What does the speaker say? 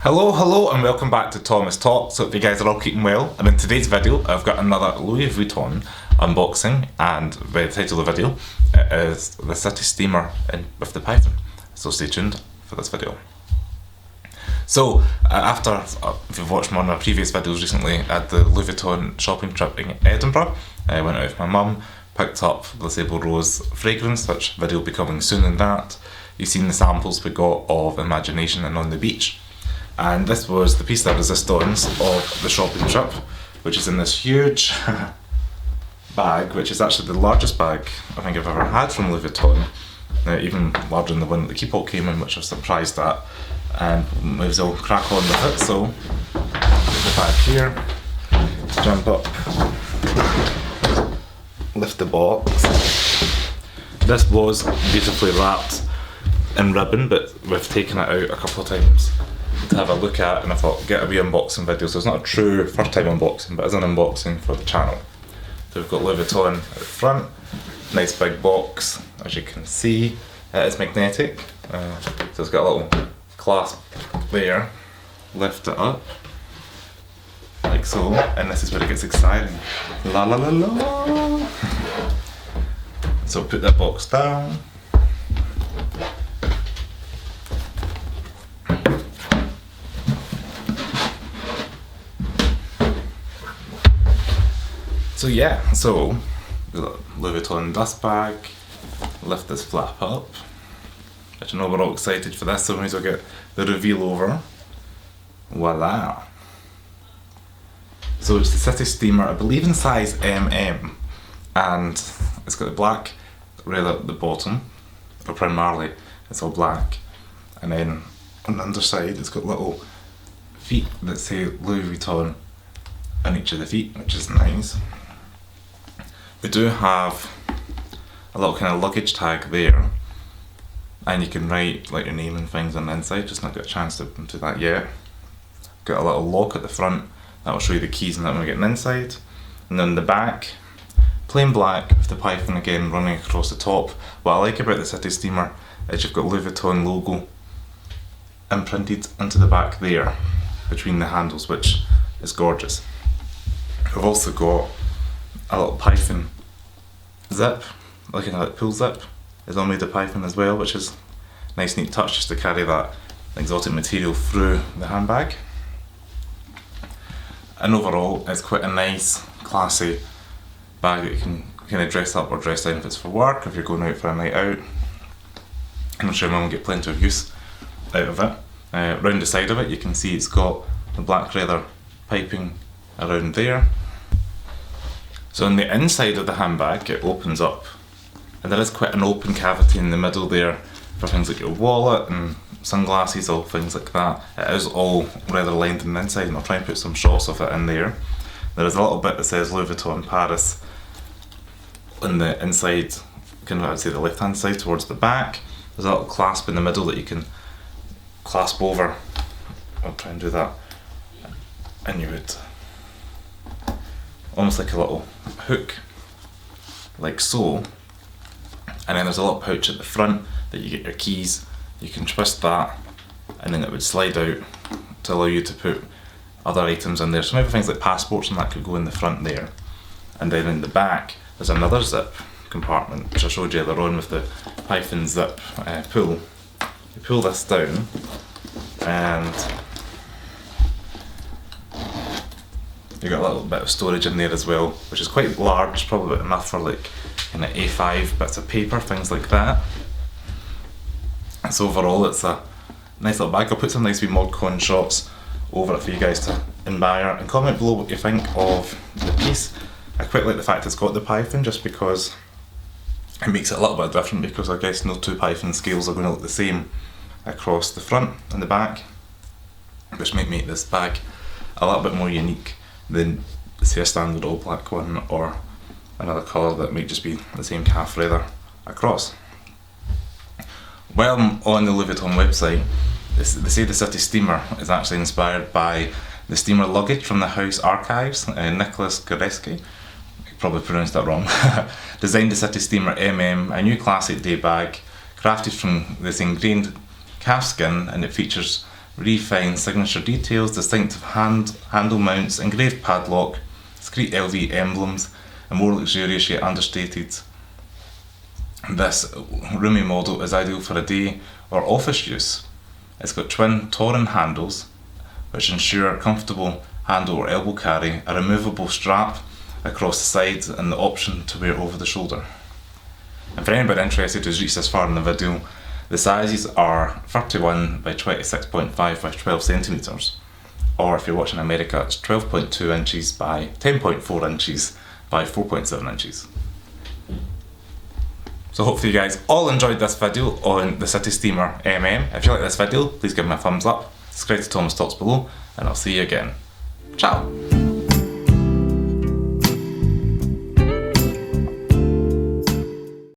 Hello and welcome back to Thomas Talks. So if you guys are all keeping well, and in today's video I've got another Louis Vuitton unboxing, and the title of the video is the City Steamer with the Python. So stay tuned for this video. So after, if you've watched one of my previous videos recently, I had the Louis Vuitton shopping trip in Edinburgh. I went out with my mum, picked up the Sable Rose fragrance, which video will be coming soon in that. You've seen the samples we got of Imagination and On the Beach. And this was the piece de resistance of the shopping trip, which is in this huge bag, which is actually the largest bag I think I've ever had from Louis Vuitton. Even larger than the one that the Keepall came in, which I was surprised at. And we will crack on with it. So, put the bag here, jump up, lift the box. This was beautifully wrapped in ribbon, but we've taken it out a couple of times to have a look at, and I thought get a wee unboxing video, so it's not a true first time unboxing, but it's an unboxing for the channel. So we've got Louis Vuitton at the front, nice big box, as you can see. It is magnetic, so it's got a little clasp there. Lift it up, like so, and this is where it gets exciting. La la la la! So put that box down. So yeah, so Louis Vuitton dust bag, lift this flap up, which I know we're all excited for this, so we might as well get the reveal over. Voila! So it's the City Steamer, I believe in size MM, and it's got the black rail at the bottom, but primarily it's all black, and then on the underside it's got little feet that say Louis Vuitton on each of the feet, which is nice. We do have a little kind of luggage tag there, and you can write like your name and things on the inside, just not got a chance to do that yet. Got a little lock at the front, that will show you the keys and that when we get inside. And then the back, plain black with the Python again running across the top. What I like about the City Steamer is you've got Louis Vuitton logo imprinted into the back there, between the handles, which is gorgeous. We've also got a little Python zip, like a pull zip, is all made of Python as well, which is a nice neat touch just to carry that exotic material through the handbag. And overall it's quite a nice, classy bag that you can kind of dress up or dress down if it's for work, if you're going out for a night out. I'm sure Mum will get plenty of use out of it. Round the side of it you can see it's got the black leather piping around there. So on the inside of the handbag it opens up, and there is quite an open cavity in the middle there for things like your wallet and sunglasses or things like that. It is all rather lined on the inside, and I'll try and put some shots of it in there. There is a little bit that says Louis Vuitton Paris on the inside, kind of I would say the left hand side towards the back. There's a little clasp in the middle that you can clasp over. I'll try and do that, and you would almost like a little hook, like so. And then there's a little pouch at the front that you get your keys. You can twist that, and then it would slide out to allow you to put other items in there. So maybe things like passports and that could go in the front there. And then in the back there's another zip compartment, which I showed you earlier on with the Python zip pull. You pull this down, and you got a little bit of storage in there as well, which is quite large, probably about enough for like kind of A5 bits of paper, things like that. So overall it's a nice little bag. I'll put some nice wee ModCon shots over it for you guys to admire, and comment below what you think of the piece. I quite like the fact it's got the Python, just because it makes it a little bit different, because I guess no two Python scales are going to look the same across the front and the back, which might make this bag a little bit more unique than say a standard all black one, or another colour that might just be the same calf leather across. Well, on the Louis Vuitton website, they say the City Steamer is actually inspired by the steamer luggage from the House Archives. Nicholas Goreski, probably pronounced that wrong, designed the City Steamer MM, a new classic day bag crafted from this ingrained calfskin, and it features refined signature details, distinctive handle mounts, engraved padlock, discreet LV emblems, and more luxurious yet understated. This roomy model is ideal for a day or office use. It's got twin Torin handles, which ensure comfortable handle or elbow carry, a removable strap across the sides, and the option to wear over the shoulder. And for anybody interested who's reached this far in the video, the sizes are 31 by 26.5 by 12 centimetres, or if you're watching America, it's 12.2 inches by 10.4 inches by 4.7 inches. So hopefully you guys all enjoyed this video on the City Steamer MM. If you like this video, please give me a thumbs up, subscribe to Thomas Talks below, and I'll see you again. Ciao!